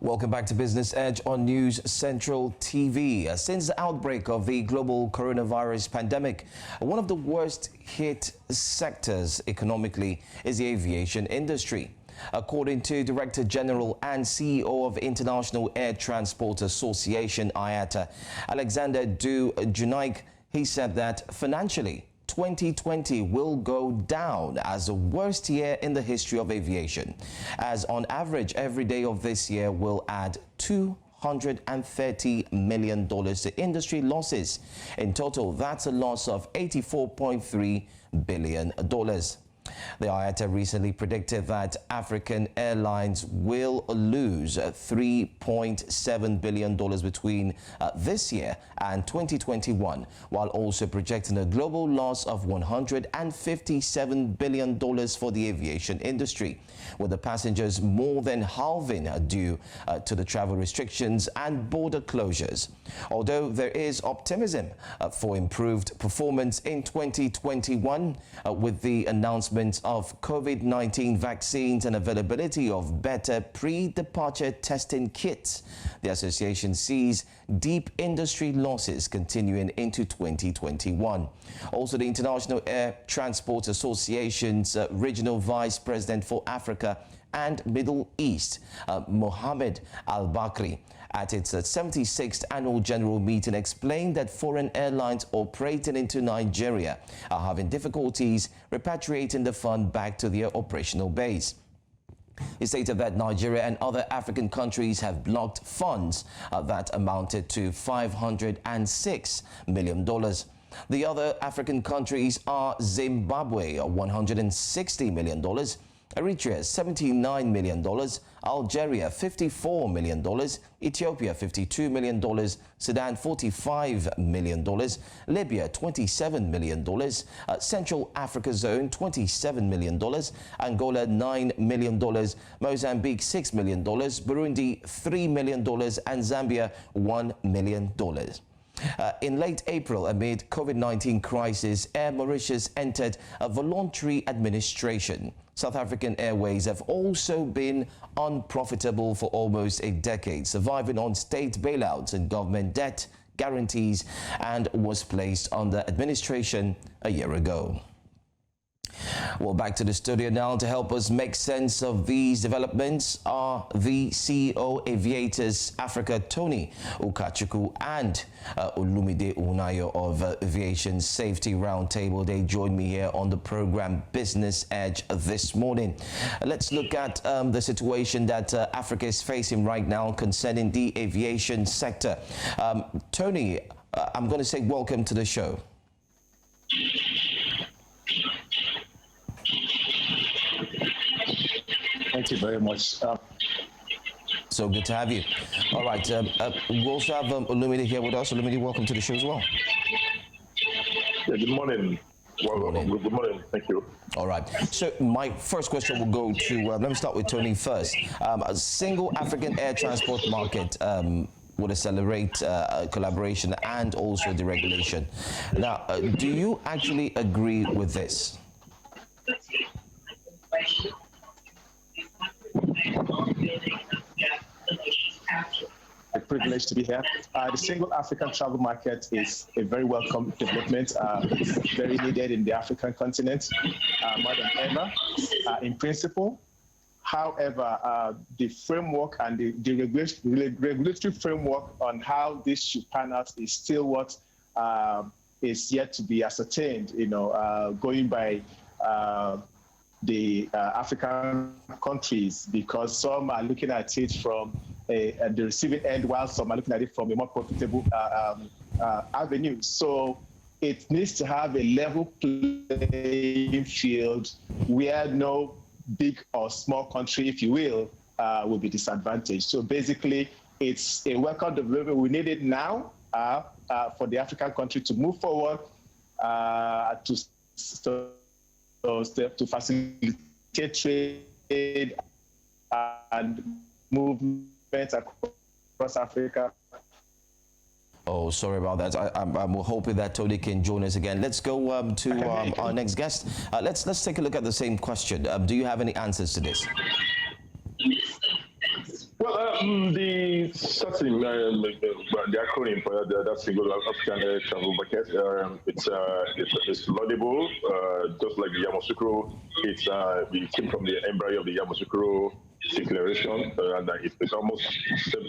Welcome back to Business Edge on News Central TV. Since the outbreak of the global coronavirus pandemic, one of the worst hit sectors economically is the aviation industry. According to Director General and CEO of International Air Transport Association, IATA, Alexander Du Junaik, he said that financially, 2020 will go down as the worst year in the history of aviation, as on average every day of this year will add $230 million to industry losses. In total, that's a loss of $84.3 billion. The IATA recently predicted that African airlines will lose $3.7 billion between this year and 2021, while also projecting a global loss of $157 billion for the aviation industry, with the passengers more than halving due to the travel restrictions and border closures. Although there is optimism for improved performance in 2021 with the announcement of COVID-19 vaccines and availability of better pre-departure testing kits, the association sees deep industry losses continuing into 2021. Also, the International Air Transport Association's Regional Vice President for Africa and Middle East, Mohammed Al-Bakri, at its 76th annual general meeting, explained that foreign airlines operating into Nigeria are having difficulties repatriating the fund back to their operational base. He stated that Nigeria and other African countries have blocked funds that amounted to $506 million. The other African countries are Zimbabwe, $160 million, Eritrea, $79 million, Algeria, $54 million, Ethiopia, $52 million, Sudan, $45 million, Libya, $27 million, Central Africa Zone, $27 million, Angola, $9 million, Mozambique, $6 million, Burundi, $3 million, and Zambia, $1 million. In late April, amid COVID-19 crisis, Air Mauritius entered a voluntary administration. South African Airways have also been unprofitable for almost a decade, surviving on state bailouts and government debt guarantees, and was placed under administration a year ago. Well, back to the studio now to help us make sense of these developments are the CEO Aviators Africa, Toni Ukachukwu, and Olumide Ohunaya of Aviation Safety Roundtable. They join me here on the program Business Edge this morning. Let's look at the situation that Africa is facing right now concerning the aviation sector. Toni, I'm going to say welcome to the show. Thank you very much. So good to have you. All right, we also have Olumide here with us. Olumide, welcome to the show as well. Yeah, good morning. Good morning. Thank you. All right. So my first question will go to, let me start with Toni first. A single African air transport market would accelerate collaboration and also deregulation. Now, do you actually agree with this? A privilege to be here. The single African travel market is a very welcome development. It's very needed in the African continent, more than ever, in principle. However, the framework and the regulatory framework on how this should pan out is still what is yet to be ascertained, going by the African countries, because some are looking at it from the receiving end, while some are looking at it from a more profitable avenue. So it needs to have a level playing field where no big or small country, if you will be disadvantaged. So basically, it's a welcome development. We need it now for the African country to move forward to facilitate trade and movement across Africa. Oh, sorry about that. I'm hoping that Toni can join us again. Let's go to our next guest. Let's take a look at the same question. Do you have any answers to this? Well, The certain the acronym for that single African air travel bucket, it's laudable. Just like the Yamoussoukro, it came from the embryo of the Yamoussoukro declaration, and it's almost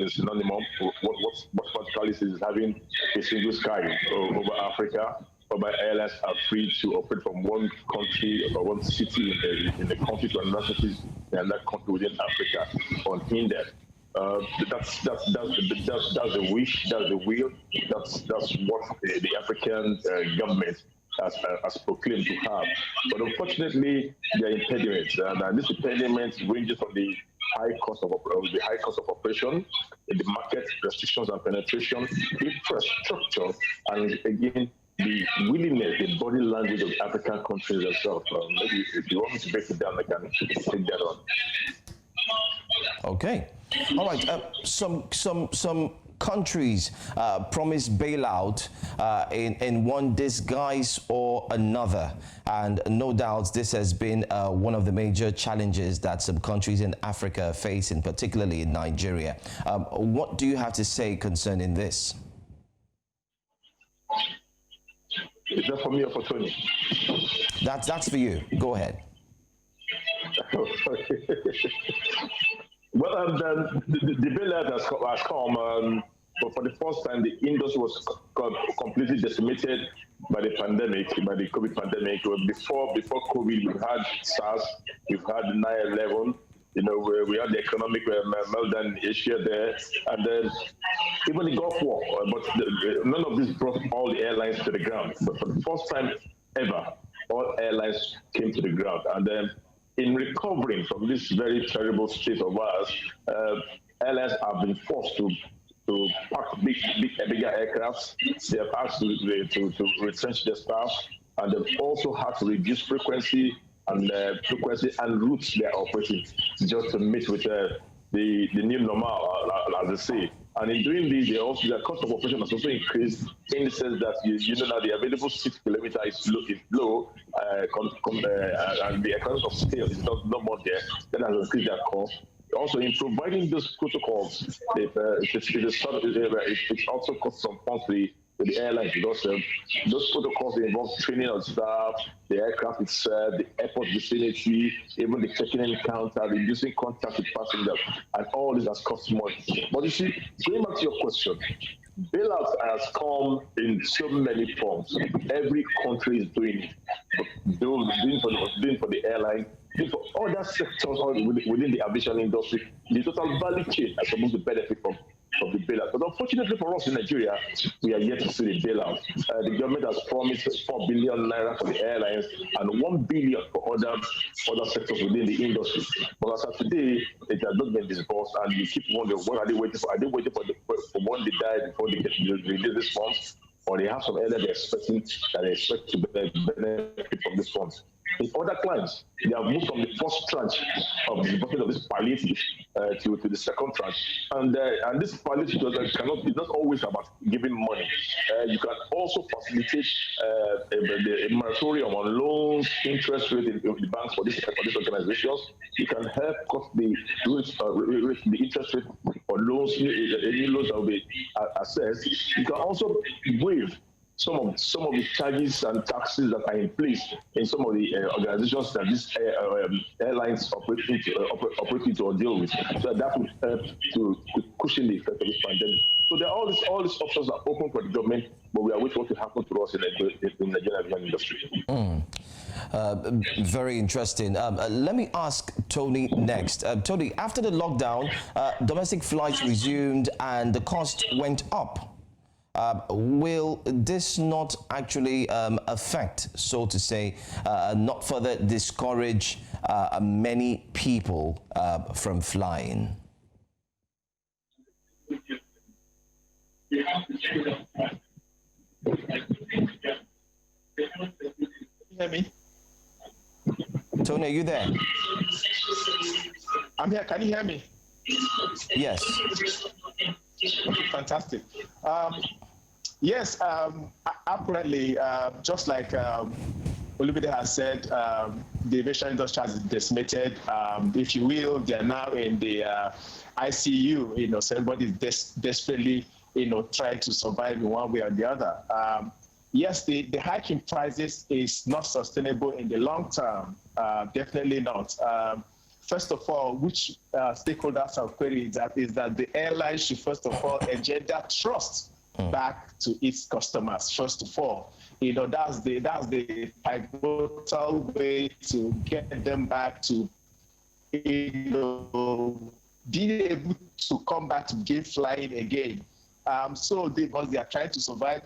synonymous. What particularly is having a single sky over Africa, whereby airlines are free to operate from one country or one city in the country to another city in another country within Africa unhindered. That's the wish, that's the will, that's what the African government has proclaimed to have. But unfortunately, there are impediments, and this impediment ranges from the high cost of operation, the market restrictions and penetration, infrastructure, and again the willingness, the body language of African countries themselves. Maybe if you want me to break it down, I can take that on. Okay. All right. Some countries promise bailout in one disguise or another. And no doubt this has been one of the major challenges that some countries in Africa face, and particularly in Nigeria. What do you have to say concerning this? Is that for me or for Tony? That's for you. Go ahead. Well, the bailout has come, but for the first time, the industry was completely decimated by the pandemic, by the COVID pandemic. Before COVID, we've had SARS, we've had 9/11. You know, we had the economic meltdown in Asia there, and then even the Gulf War. But none of this brought all the airlines to the ground. But for the first time ever, all airlines came to the ground. And then in recovering from this very terrible state of ours, airlines have been forced to pack bigger aircrafts. They have asked to retrench their staff, and they've also had to reduce frequency and routes they are operating just to meet with the new normal, as they say. And in doing this, the cost of operation has also increased in the sense that you know now the available 6 kilometers is low, and the economies of scale is not more there. That has increased their cost. Also, in providing those protocols, it also costs some funds to the airlines, because those protocols involve training of staff, the aircraft itself, the airport vicinity, even the check-in counter, reducing contact with passengers, and all this has cost money. But you see, going back to your question, bailout has come in so many forms. Every country is doing it. Doing for the airline, doing for other sectors within the aviation industry. The total value chain is supposed to benefit from the bailout. But unfortunately for us in Nigeria, we are yet to see the bailout. The government has promised 4 billion naira for the airlines and 1 billion for other sectors within the industry. But as of today, it has not been disbursed, and you keep wondering, what are they waiting for? Are they waiting for when they die before they get release this funds? Or they have some airlines they expect to benefit from this funds. In other clients, they have moved from the first tranche of the disbursement of this palliative to the second tranche. And this palliative is not always about giving money. You can also facilitate a moratorium on loans, interest rate in the banks for these organizations. You can help cut the interest rate for loans, any loans that will be assessed. You can also waive some of the charges and taxes that are in place in some of the organizations that these airlines operate to or deal with. So that would help to cushion the effect of this pandemic. So there are all these options are open for the government, but we are waiting what will happen to us in the Nigerian aviation industry. Very interesting. Let me ask Toni next. Toni, after the lockdown, domestic flights resumed and the cost went up. Will this not actually affect, so to say, not further discourage many people from flying? You hear me? Toni, are you there? I'm here. Can you hear me? Yes. Fantastic. Yes, apparently, just like Olumide has said, the aviation industry has decimated. If you will, they're now in the ICU. So everybody's desperately, trying to survive in one way or the other. Yes, the hike in prices is not sustainable in the long term. Definitely not. First of all, which stakeholders have queried that is that the airline should first of all engender trust back to its customers. First of all, that's the pivotal way to get them back to being able to come back to begin flying again. Because they are trying to survive,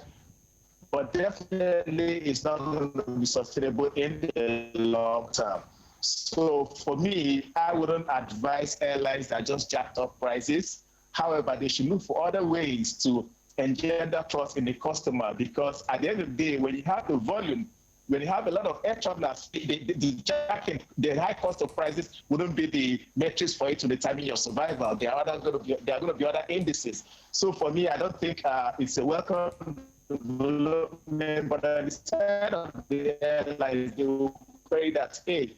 but definitely it's not going to be sustainable in the long term. So for me, I wouldn't advise airlines that just jacked up prices. However, they should look for other ways to engender trust in the customer, because at the end of the day, when you have the volume, when you have a lot of air travelers, the high cost of prices wouldn't be the metrics for it to determine your survival. There are going to be other indices. So for me, I don't think it's a welcome development, but instead of the airlines, they will pray that, hey,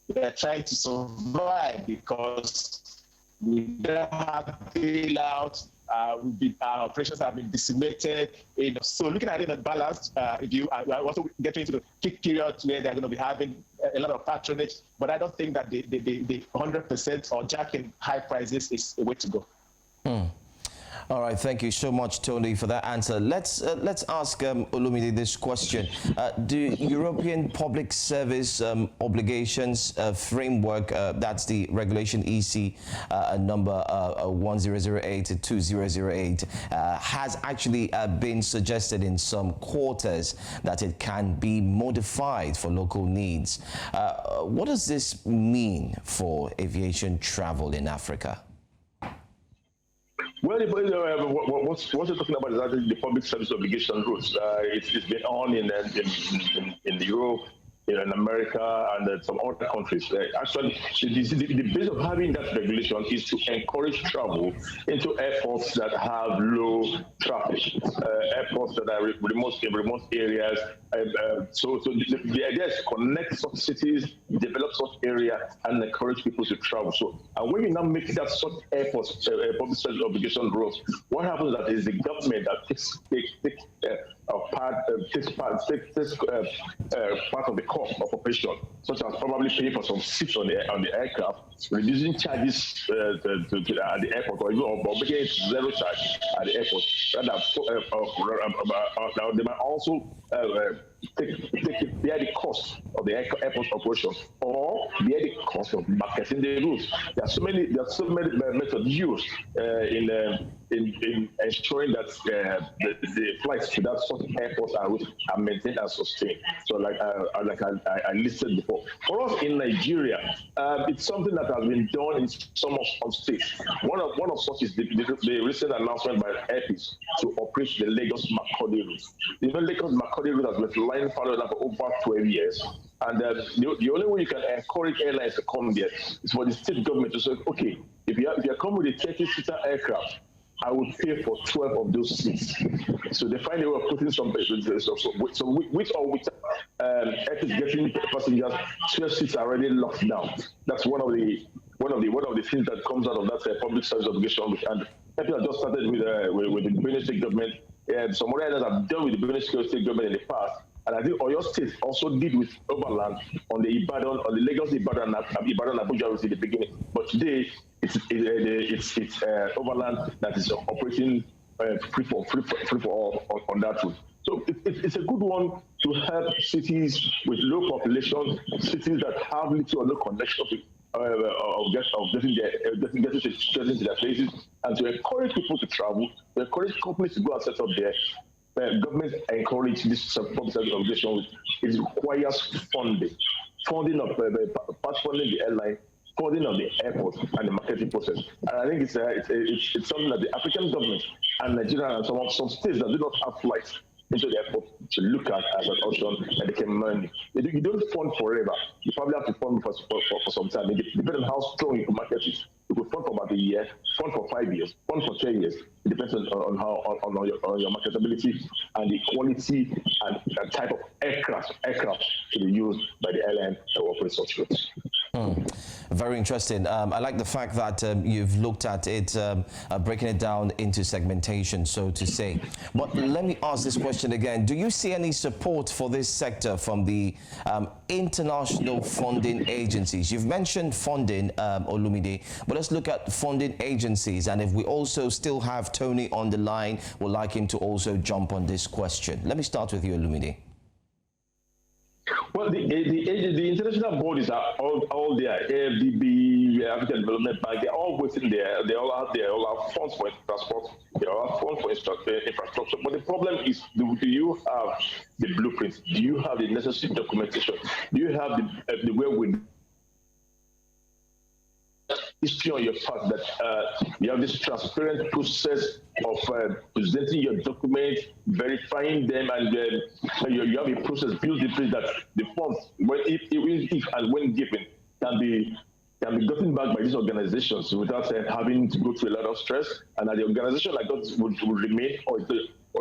they're trying to survive because we don't have bailout. Our operations have been decimated. So looking at it at balance, we are also getting into the peak period where they're going to be having a lot of patronage. But I don't think that the 100% or jacking high prices is a way to go. All right, thank you so much, Tony, for that answer. Let's ask Olumide this question. The European Public Service Obligations Framework, that's the regulation EC number 1008-2008, has actually been suggested in some quarters that it can be modified for local needs. What does this mean for aviation travel in Africa? Well, what you're talking about is actually the public service obligation rules. It's been on in Europe, in America, and some other countries. Actually, the base of having that regulation is to encourage travel into airports that have low traffic, airports that are remote areas. So the idea is to connect such cities, develop such area, and encourage people to travel. So, and when you now make that such airports public service obligation rules, what happens is the government that takes part of the cost of operation, such as probably paying for some seats on the aircraft, reducing charges at the airport, or even making it zero charge at the airport. They might also bear the cost of the airport operation, or bear the cost of marketing the routes. There are so many methods used in ensuring that the flights to that sort of airports are maintained and sustained. So, like I listed before, for us in Nigeria, it's something that has been done in some states. One of such is the recent announcement by Airpeace to operate the Lagos-Makurdi route. The Lagos-Makurdi route has been flying for over 12 years. And the only way you can encourage airlines to come there is for the state government to say, okay, if you come with a 30-seater aircraft, I would pay for 12 of those seats. So they find a way of putting some with or without Airpeace getting passengers, 12 seats are already locked down. That's one of the things that comes out of that public service obligation. And Airpeace has just started with the Benue State government. And some other airlines have dealt with the Benue State government in the past. And I think Oyo State also did with Overland on the Lagos-Ibadan Abuja route in the beginning. But today, it's Overland that is operating free for all on that route. So it's a good one to help cities with low population, cities that have little or no connection of getting to their places, and to encourage people to travel, to encourage companies to go and set up there. Government encourage this public service obligation. It requires funding of funding the airline, funding of the airport, and the marketing process. And I think it's something that the African government and Nigeria and some states that do not have flights into the airport to look at as an option and they can money. You don't fund forever. You probably have to fund for some time. It depends on how strong you can market it. You could fund for about a year, fund for 5 years, fund for 10 years. It depends on your marketability and the quality and type of aircraft to be used by the airline that operates such routes. Very interesting. I like the fact that you've looked at it, breaking it down into segmentation, so to say. But let me ask this question again. Do you see any support for this sector from the international funding agencies? You've mentioned funding, Olumide, but let's look at funding agencies. And if we also still have Toni on the line, we'd like him to also jump on this question. Let me start with you, Olumide. Well, the international bodies are all there. AFDB, African Development Bank, they're all within there. They all out there. All have funds for transport. They all have funds for infrastructure. But the problem is, do you have the blueprint? Do you have the necessary documentation? Do you have the wherewithal? History on your part that you have this transparent process of presenting your documents, verifying them, and you have a process built in place that the funds, if and when given, can be gotten back by these organizations without having to go through a lot of stress, and that the organization like that would remain, or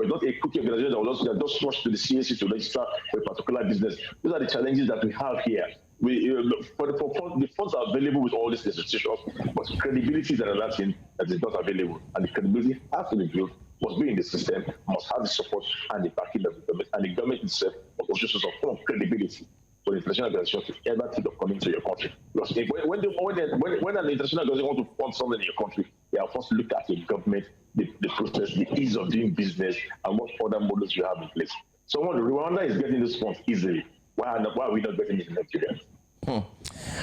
not a cookie organization that will just rush to the CAC to register for a particular business. Those are the challenges that we have here. The funds are available with all these institutions, but credibility is another thing that is not available. And the credibility has to be built, must be in the system, must have the support and the backing of the government. And the government itself must also show some form of credibility for the international organization to ever think of coming to your country. Because when an international organization wants to fund something in your country, they are forced to look at your government, the process, the ease of doing business, and what other models you have in place. So Rwanda is getting this funds easily. Why are we not getting it in Nigeria?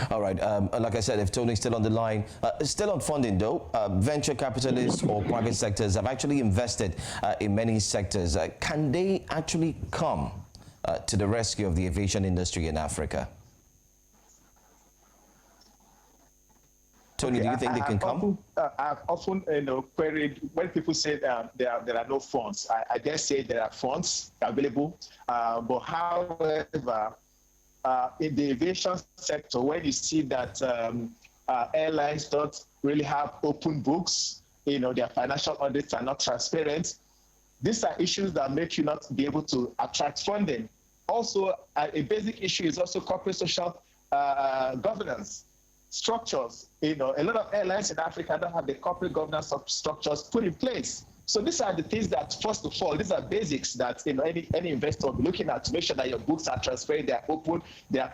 All right. Like I said, if Tony's still on the line, still on funding though, venture capitalists or private sectors have actually invested in many sectors. Can they actually come to the rescue of the aviation industry in Africa? Toni, do you think they can come? I've often queried when people say there are no funds. I dare say there are funds available, but however, in the aviation sector, when you see that airlines don't really have open books, their financial audits are not transparent, these are issues that make you not be able to attract funding. Also, a basic issue is also corporate social governance structures. A lot of airlines in Africa don't have the corporate governance structures put in place. So these are the things that, first of all, these are basics that any investor will be looking at to make sure that your books are transparent, they are open, their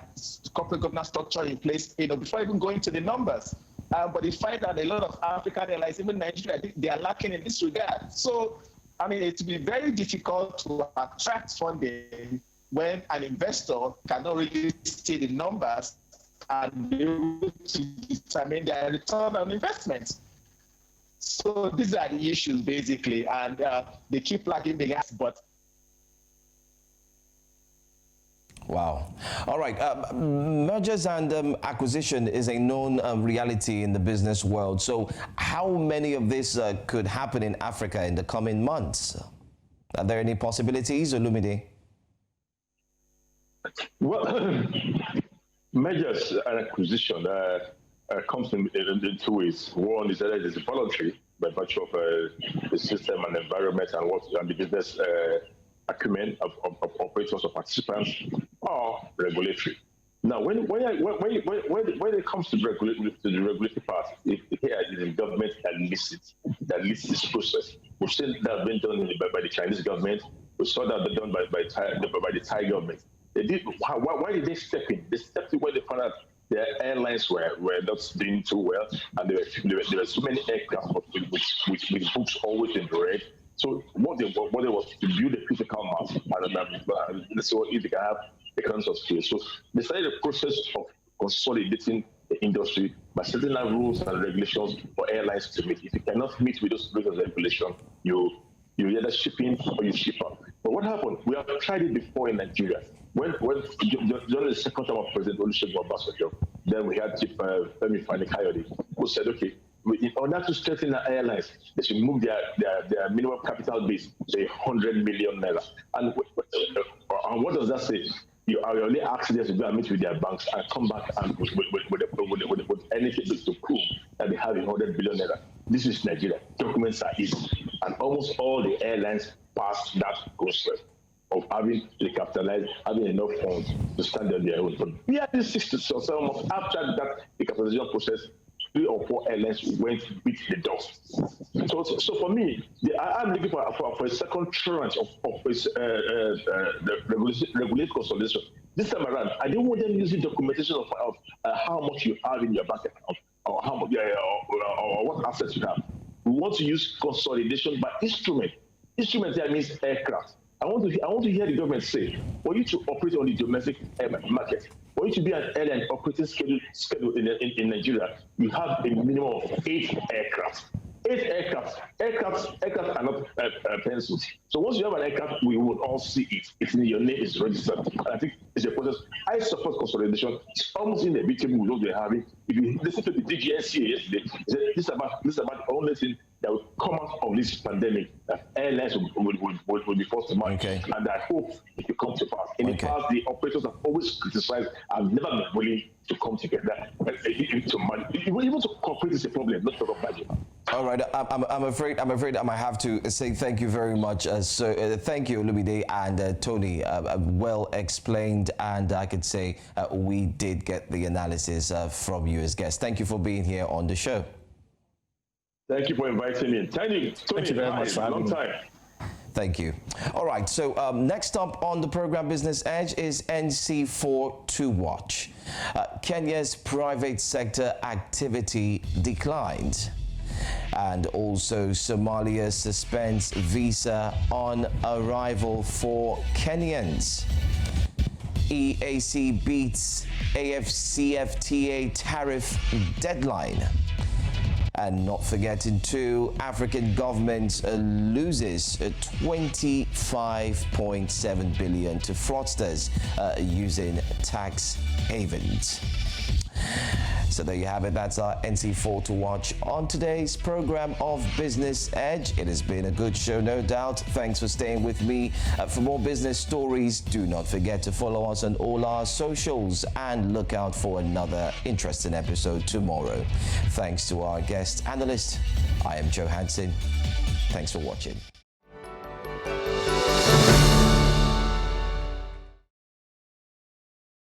corporate governance structure in place, before even going to the numbers. But you find that a lot of African airlines, even Nigeria, they are lacking in this regard. So, it will be very difficult to attract funding when an investor cannot really see the numbers and be able to determine their return on investment. So these are the issues basically, and they keep lagging behind. But wow. All right. Mergers and acquisition is a known reality in the business world. So how many of this could happen in Africa in the coming months? Are there any possibilities, Olumide? Well, mergers and acquisition comes in two ways. One is that it is voluntary by virtue of the system and environment and the business acumen of operators or participants, or regulatory. Now, when it comes to the regulatory part, here is the government that leads this process. We've seen that been done by the Chinese government. We saw that been done by the Thai government. They did. Why did they step in? They stepped in when they found out their airlines were not doing too well, and there were so many aircraft with books always in the red. So what they was to build a critical mass, and let's see what if they can have economies of scale. So they started the process of consolidating the industry by setting out rules and regulations for airlines to meet. If you cannot meet with those rules and regulations, you either ship in or you ship out. But what happened? We have tried it before in Nigeria. When during the second term of President Olusegun Obasanjo, then we had Chief Femi Fani-Kayode, who said, okay, in order to strengthen the airlines, they should move their minimum capital base to 100 million naira. And what does that say? You are only asking them to go and meet with their banks and come back and with anything to prove that they have 100 billion naira. This is Nigeria. Documents are easy, and almost all the airlines pass that process of having recapitalized, having enough funds to stand on their own. But we are 6 to 7 months after that recapitalization process. 3 or 4 airlines went beat the dust. So for me, I'm looking for a second tranche of the regulatory consolidation. This time around, I don't want them using documentation of how much you have in your bank account or how much or what assets you have. We want to use consolidation by instrument. Instrument there means aircraft. I want to hear the government say, for you to operate on the domestic market, for you to be an airline operating schedule in Nigeria, you have a minimum of 8 aircraft. 8 aircraft are not pencils. So once you have an aircraft, we will all see it. It's in your name, is registered. And I think it's a process. I support consolidation. It's almost inevitable with what we're having. If you listen to the DGNCA yesterday, this is about the only thing that will come out of this pandemic, that airlines will be forced to manage. Okay. And I hope it will come to pass. In the past, the operators have always criticized, have never been willing to come together to manage. Even to cooperate is a problem, not talk of budget. All right, I'm afraid I might have to say thank you very much. Thank you, Olumide and Toni. Well explained, and I could say we did get the analysis from you as guests. Thank you for being here on the show. Thank you for inviting me. Thank you very much for having me. Long time. Thank you. All right, so next up on the program Business Edge is NC4 to watch. Kenya's private sector activity declined. And also Somalia suspends visa on arrival for Kenyans. EAC beats AFCFTA tariff deadline. And not forgetting too, African government loses 25.7 billion to fraudsters using tax havens. So there you have it. That's our NC4 to watch on today's program of Business Edge. It has been a good show, no doubt. Thanks for staying with me. For more business stories, do not forget to follow us on all our socials and look out for another interesting episode tomorrow. Thanks to our guest analyst. I am Joe Hansen. Thanks for watching.